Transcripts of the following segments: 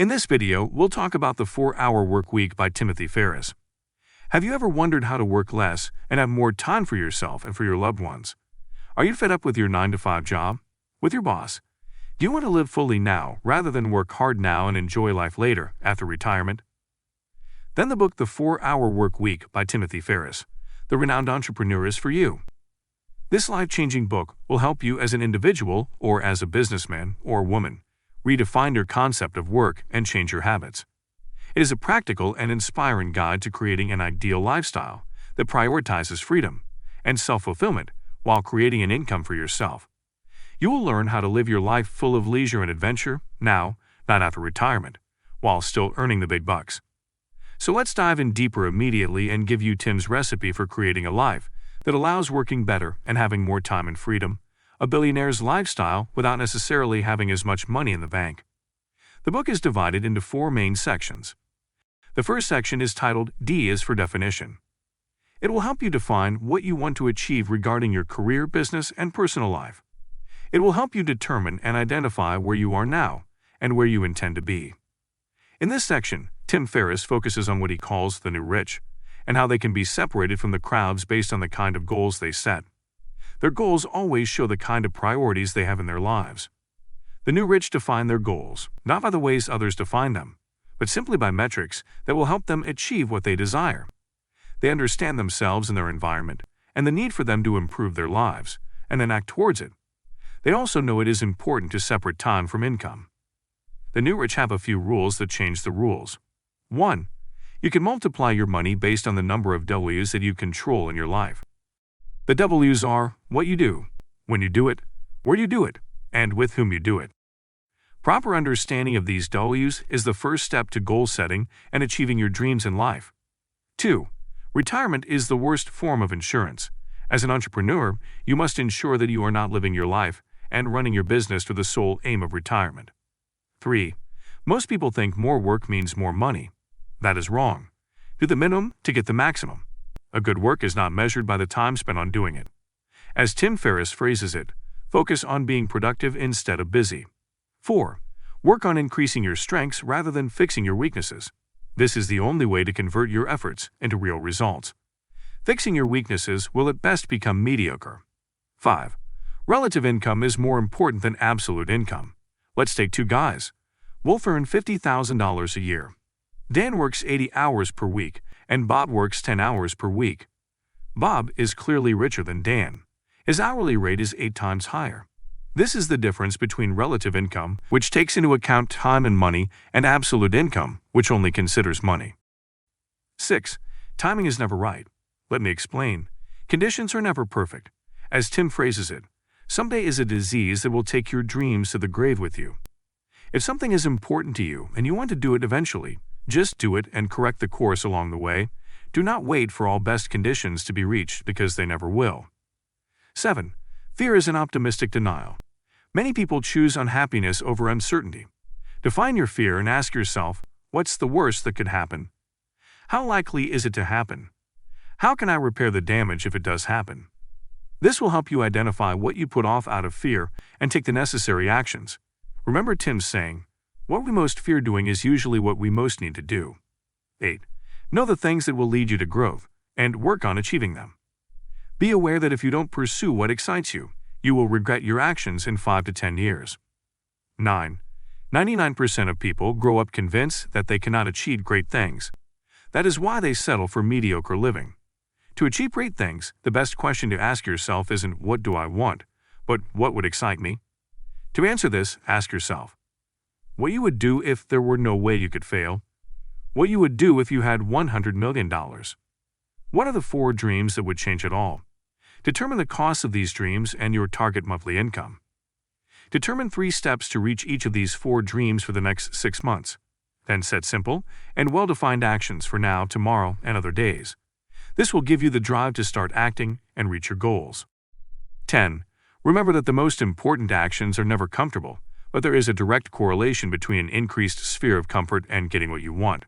In this video, we'll talk about the 4-Hour Workweek by Timothy Ferris. Have you ever wondered how to work less and have more time for yourself and for your loved ones? Are you fed up with your 9-to-5 job? With your boss? Do you want to live fully now rather than work hard now and enjoy life later, after retirement? Then the book The 4-Hour Workweek by Timothy Ferris, the renowned entrepreneur, is for you. This life-changing book will help you as an individual or as a businessman or woman redefine your concept of work and change your habits. It is a practical and inspiring guide to creating an ideal lifestyle that prioritizes freedom and self-fulfillment while creating an income for yourself. You will learn how to live your life full of leisure and adventure now, not after retirement, while still earning the big bucks. So let's dive in deeper immediately and give you Tim's recipe for creating a life that allows working better and having more time and freedom, a billionaire's lifestyle without necessarily having as much money in the bank. The book is divided into 4 main sections. The first section is titled D is for Definition. It will help you define what you want to achieve regarding your career, business, and personal life. It will help you determine and identify where you are now and where you intend to be. In this section, Tim Ferris focuses on what he calls the new rich, and how they can be separated from the crowds based on the kind of goals they set. Their goals always show the kind of priorities they have in their lives. The new rich define their goals, not by the ways others define them, but simply by metrics that will help them achieve what they desire. They understand themselves and their environment, and the need for them to improve their lives, and then act towards it. They also know it is important to separate time from income. The new rich have a few rules that change the rules. 1. You can multiply your money based on the number of W's that you control in your life. The W's are what you do, when you do it, where you do it, and with whom you do it. Proper understanding of these W's is the first step to goal setting and achieving your dreams in life. 2. Retirement is the worst form of insurance. As an entrepreneur, you must ensure that you are not living your life and running your business to the sole aim of retirement. 3. Most people think more work means more money. That is wrong. Do the minimum to get the maximum. A good work is not measured by the time spent on doing it. As Tim Ferris phrases it, focus on being productive instead of busy. 4. Work on increasing your strengths rather than fixing your weaknesses. This is the only way to convert your efforts into real results. Fixing your weaknesses will at best become mediocre. 5. Relative income is more important than absolute income. Let's take 2 guys. Wolf earns $50,000 a year. Dan works 80 hours per week, and Bob works 10 hours per week. Bob is clearly richer than Dan. His hourly rate is 8 times higher. This is the difference between relative income, which takes into account time and money, and absolute income, which only considers money. 6. Timing is never right. Let me explain. Conditions are never perfect. As Tim phrases it, someday is a disease that will take your dreams to the grave with you. If something is important to you and you want to do it eventually, just do it and correct the course along the way. Do not wait for all best conditions to be reached because they never will. 7. Fear is an optimistic denial. Many people choose unhappiness over uncertainty. Define your fear and ask yourself, what's the worst that could happen? How likely is it to happen? How can I repair the damage if it does happen? This will help you identify what you put off out of fear and take the necessary actions. Remember Tim's saying, what we most fear doing is usually what we most need to do. 8. Know the things that will lead you to growth, and work on achieving them. Be aware that if you don't pursue what excites you, you will regret your actions in 5 to 10 years. 9. 99% of people grow up convinced that they cannot achieve great things. That is why they settle for mediocre living. To achieve great things, the best question to ask yourself isn't what do I want, but what would excite me? To answer this, ask yourself, what you would do if there were no way you could fail? What you would do if you had $100 million? What are the 4 dreams that would change it all? Determine the cost of these dreams and your target monthly income. Determine 3 steps to reach each of these 4 dreams for the next 6 months. Then set simple and well-defined actions for now, tomorrow, and other days. This will give you the drive to start acting and reach your goals. 10. Remember that the most important actions are never comfortable, but there is a direct correlation between an increased sphere of comfort and getting what you want.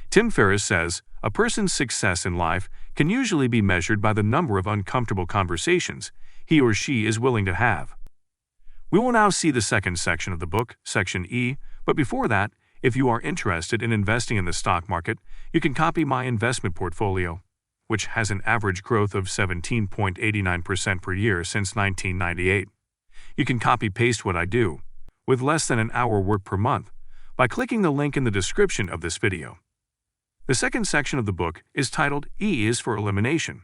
Tim Ferris says, a person's success in life can usually be measured by the number of uncomfortable conversations he or she is willing to have. We will now see the second section of the book, Section E, but before that, If you are interested in investing in the stock market, you can copy my investment portfolio, which has an average growth of 17.89% per year since 1998. You can copy-paste what I do, with less than an hour work per month, by clicking the link in the description of this video. The second section of the book is titled E is for Elimination.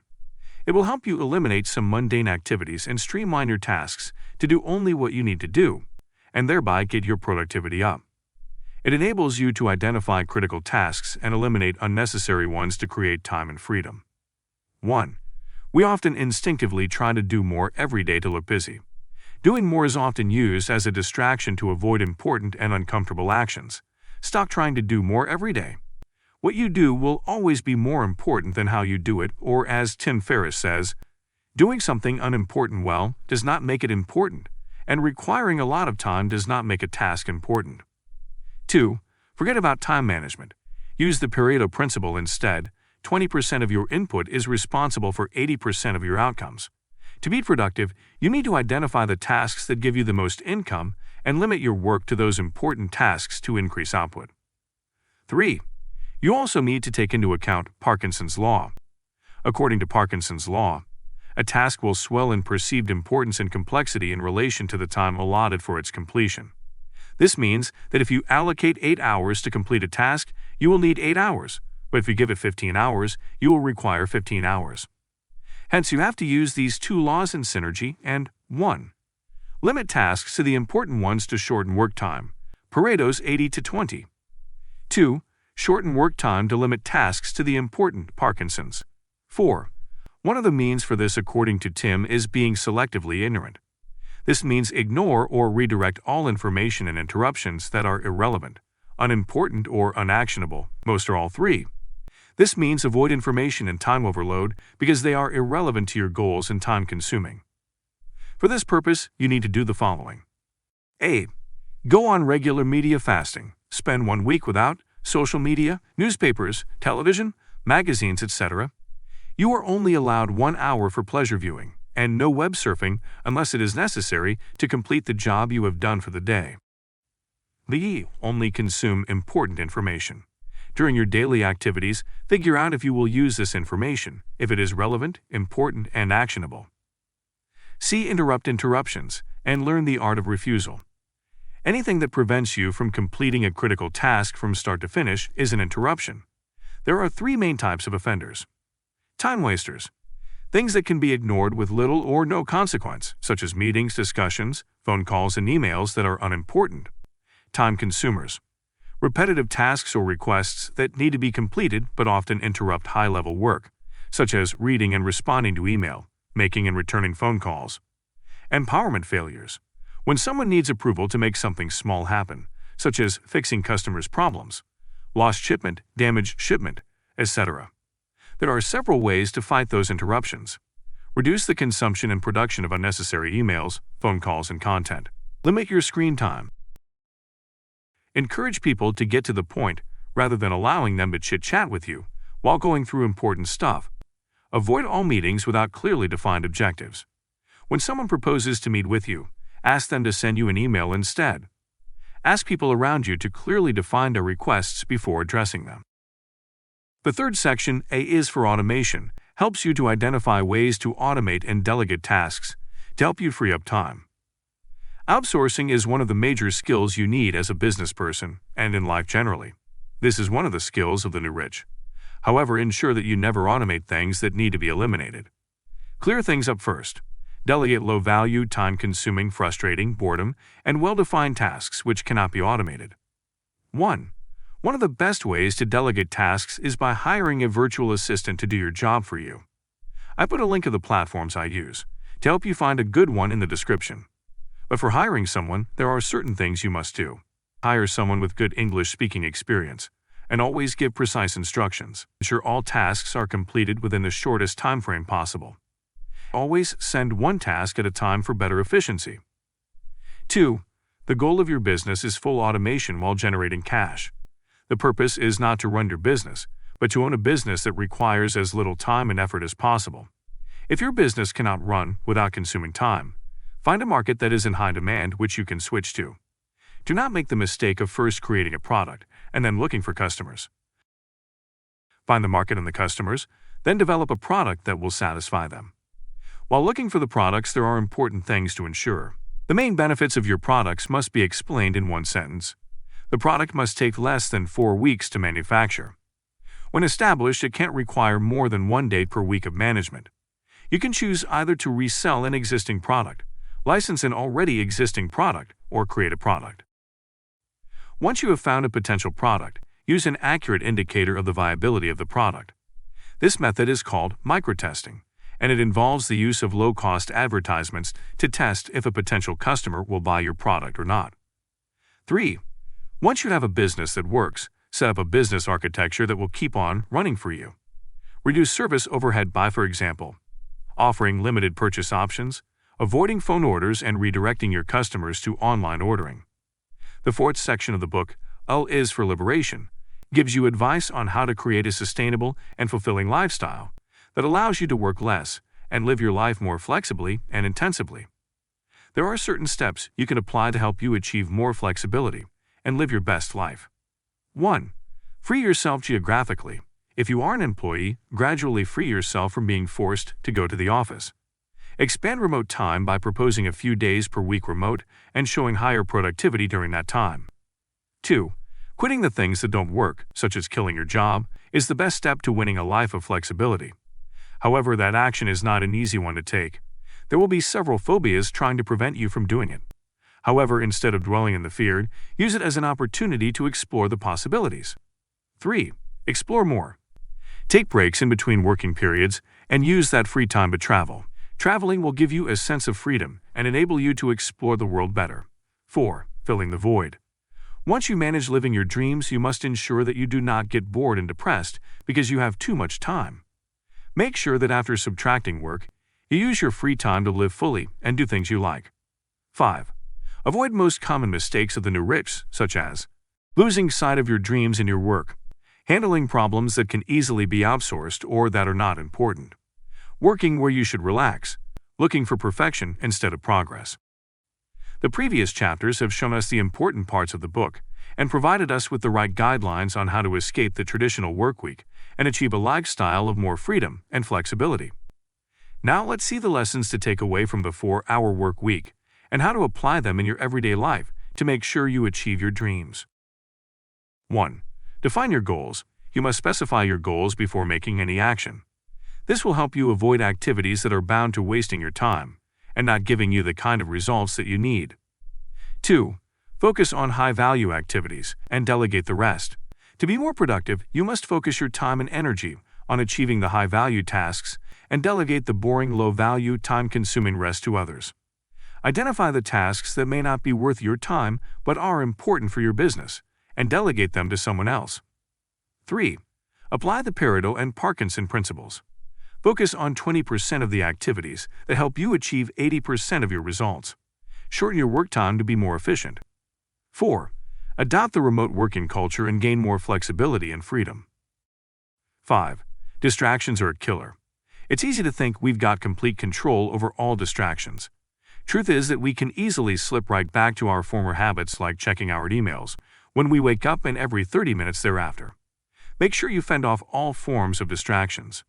It will help you eliminate some mundane activities and streamline your tasks to do only what you need to do, and thereby get your productivity up. It enables you to identify critical tasks and eliminate unnecessary ones to create time and freedom. 1. We often instinctively try to do more every day to look busy. Doing more is often used as a distraction to avoid important and uncomfortable actions. Stop trying to do more every day. What you do will always be more important than how you do it, or as Tim Ferris says, doing something unimportant well does not make it important, and requiring a lot of time does not make a task important. 2. Forget about time management. Use the Pareto principle instead. 20% of your input is responsible for 80% of your outcomes. To be productive, you need to identify the tasks that give you the most income and limit your work to those important tasks to increase output. 3. You also need to take into account Parkinson's law. According to Parkinson's law, a task will swell in perceived importance and complexity in relation to the time allotted for its completion. This means that if you allocate 8 hours to complete a task, you will need 8 hours, but if you give it 15 hours, you will require 15 hours. Hence, you have to use these two laws in synergy and 1. Limit tasks to the important ones to shorten work time, Pareto's 80-20. 2. Shorten work time to limit tasks to the important, Parkinson's. 4. One of the means for this, according to Tim, is being selectively ignorant. This means ignore or redirect all information and interruptions that are irrelevant, unimportant, or unactionable, most or all 3. This means avoid information and time overload because they are irrelevant to your goals and time-consuming. For this purpose, you need to do the following. A. Go on regular media fasting. Spend 1 week without social media, newspapers, television, magazines, etc. You are only allowed 1 hour for pleasure viewing, and no web surfing unless it is necessary to complete the job you have done for the day. B. Only consume important information. During your daily activities, figure out if you will use this information, if it is relevant, important, and actionable. C. Interrupt interruptions, and learn the art of refusal. Anything that prevents you from completing a critical task from start to finish is an interruption. There are 3 main types of offenders. Time wasters. Things that can be ignored with little or no consequence, such as meetings, discussions, phone calls, and emails that are unimportant. Time consumers. Repetitive tasks or requests that need to be completed but often interrupt high-level work, such as reading and responding to email, making and returning phone calls. Empowerment failures. When someone needs approval to make something small happen, such as fixing customers' problems, lost shipment, damaged shipment, etc. There are several ways to fight those interruptions. Reduce the consumption and production of unnecessary emails, phone calls, and content. Limit your screen time. Encourage people to get to the point rather than allowing them to chit-chat with you while going through important stuff. Avoid all meetings without clearly defined objectives. When someone proposes to meet with you, ask them to send you an email instead. Ask people around you to clearly define their requests before addressing them. The third section, A is for Automation, helps you to identify ways to automate and delegate tasks to help you free up time. Outsourcing is one of the major skills you need as a business person and in life generally. This is one of the skills of the new rich. However, ensure that you never automate things that need to be eliminated. Clear things up first. Delegate low-value, time-consuming, frustrating, boredom, and well-defined tasks which cannot be automated. 1. One of the best ways to delegate tasks is by hiring a virtual assistant to do your job for you. I put a link of the platforms I use to help you find a good one in the description. But for hiring someone, there are certain things you must do. Hire someone with good English speaking experience, and always give precise instructions. Ensure all tasks are completed within the shortest time frame possible. Always send one task at a time for better efficiency. 2. The goal of your business is full automation while generating cash. The purpose is not to run your business, but to own a business that requires as little time and effort as possible. If your business cannot run without consuming time, find a market that is in high demand which you can switch to. Do not make the mistake of first creating a product and then looking for customers. Find the market and the customers, then develop a product that will satisfy them. While looking for the products, there are important things to ensure. The main benefits of your products must be explained in one sentence. The product must take less than 4 weeks to manufacture. When established, it can't require more than 1 day per week of management. You can choose either to resell an existing product, license an already existing product, or create a product. Once you have found a potential product, use an accurate indicator of the viability of the product. This method is called microtesting, and it involves the use of low-cost advertisements to test if a potential customer will buy your product or not. 3. Once you have a business that works, set up a business architecture that will keep on running for you. Reduce service overhead by, for example, offering limited purchase options, avoiding phone orders, and redirecting your customers to online ordering. The 4th section of the book, L is for Liberation, gives you advice on how to create a sustainable and fulfilling lifestyle that allows you to work less and live your life more flexibly and intensively. There are certain steps you can apply to help you achieve more flexibility and live your best life. 1. Free yourself geographically. If you are an employee, gradually free yourself from being forced to go to the office. Expand remote time by proposing a few days per week remote and showing higher productivity during that time. 2. Quitting the things that don't work, such as killing your job, is the best step to winning a life of flexibility. However, that action is not an easy one to take. There will be several phobias trying to prevent you from doing it. However, instead of dwelling in the fear, use it as an opportunity to explore the possibilities. 3. Explore more. Take breaks in between working periods and use that free time to travel. Traveling will give you a sense of freedom and enable you to explore the world better. 4. Filling the void. Once you manage living your dreams, you must ensure that you do not get bored and depressed because you have too much time. Make sure that after subtracting work, you use your free time to live fully and do things you like. 5. Avoid most common mistakes of the new rich, such as losing sight of your dreams in your work, handling problems that can easily be outsourced or that are not important, working where you should relax, looking for perfection instead of progress. The previous chapters have shown us the important parts of the book and provided us with the right guidelines on how to escape the traditional workweek and achieve a lifestyle of more freedom and flexibility. Now let's see the lessons to take away from the 4-hour work week and how to apply them in your everyday life to make sure you achieve your dreams. 1. Define your goals. You must specify your goals before making any action. This will help you avoid activities that are bound to wasting your time and not giving you the kind of results that you need. 2. Focus on high-value activities and delegate the rest. To be more productive, you must focus your time and energy on achieving the high-value tasks and delegate the boring, low-value, time-consuming rest to others. Identify the tasks that may not be worth your time but are important for your business, and delegate them to someone else. 3. Apply the Pareto and Parkinson principles. Focus on 20% of the activities that help you achieve 80% of your results. Shorten your work time to be more efficient. 4. Adopt the remote working culture and gain more flexibility and freedom. 5. Distractions are a killer. It's easy to think we've got complete control over all distractions. Truth is that we can easily slip right back to our former habits like checking our emails when we wake up and every 30 minutes thereafter. Make sure you fend off all forms of distractions.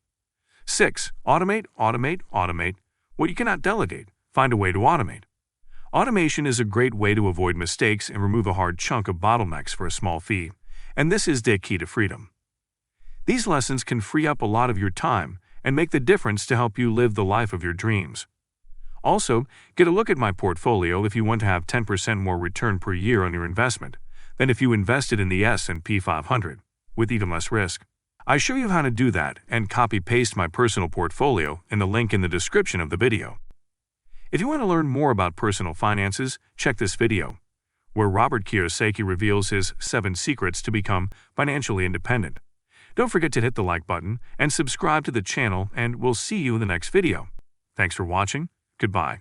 6. Automate, automate, automate. What you cannot delegate, find a way to automate. Automation is a great way to avoid mistakes and remove a hard chunk of bottlenecks for a small fee, and this is the key to freedom. These lessons can free up a lot of your time and make the difference to help you live the life of your dreams. Also, get a look at my portfolio if you want to have 10% more return per year on your investment than if you invested in the S&P 500, with even less risk. I show you how to do that and copy-paste my personal portfolio in the link in the description of the video. If you want to learn more about personal finances, check this video, where Robert Kiyosaki reveals his 7 secrets to become financially independent. Don't forget to hit the like button and subscribe to the channel, and we'll see you in the next video. Thanks for watching. Goodbye.